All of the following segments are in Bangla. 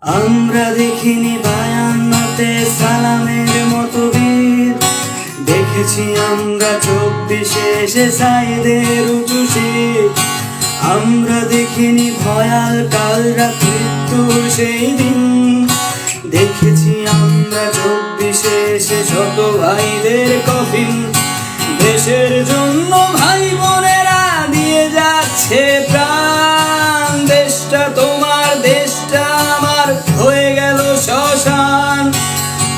আমরা দেখিনি 52-তে সালামের মতো বীর, দেখেছি আমরা 24-এ এসে সাইদের উঁচু শির। আমরা দেখিনি ভয়াল কাল রাত মৃত্যুর সেই দিন, দেখেছি আমরা 24-এ এসে শত ভাইদের কফিন। দেশের জন্য ভাই বোনেরা দিয়ে যাচ্ছে প্রাণ, দেশটা তোমার দেশটা আমার হয়ে গেল শ্মশান।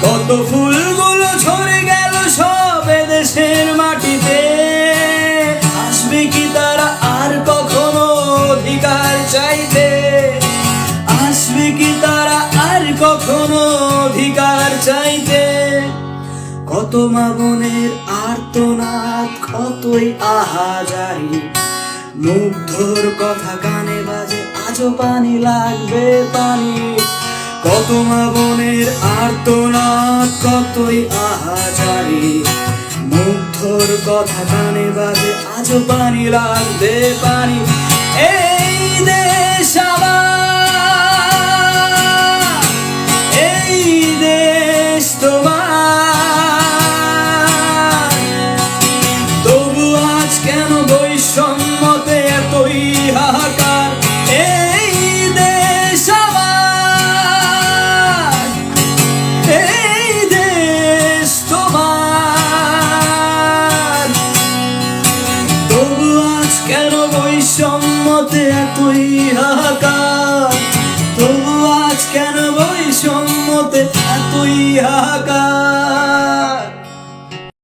কত ফুলগুলো ঝরে গেল সব দেশের মাটিতে, আসবে কি তারা আর কখনো অধিকার চাইতে? আসবে কি তারা আর কখনো অধিকার চাইতে? কত মা বোনের আর্তনাদ, কতই আহাজারি, মুগ্ধর কথা কানে বাজে আজও পানি লাগবে পানি। কত মা বোনের আর্তনাদ, কতই আহাজারি, মুগ্ধর কথা কানে বাজে আজও পানি লাগবে পানি। এই দেশ আমার, এই দেশ তোমার, তবু আজ কেন বৈষম্যতে এতই হাহাকার? এই দেশ আমার, এই দেশ তোমার, তবু আজ কেন বৈষম্যতে এতই হাহাকার? তবু আজ কেন বৈষম্যতে এতই হাহাকার?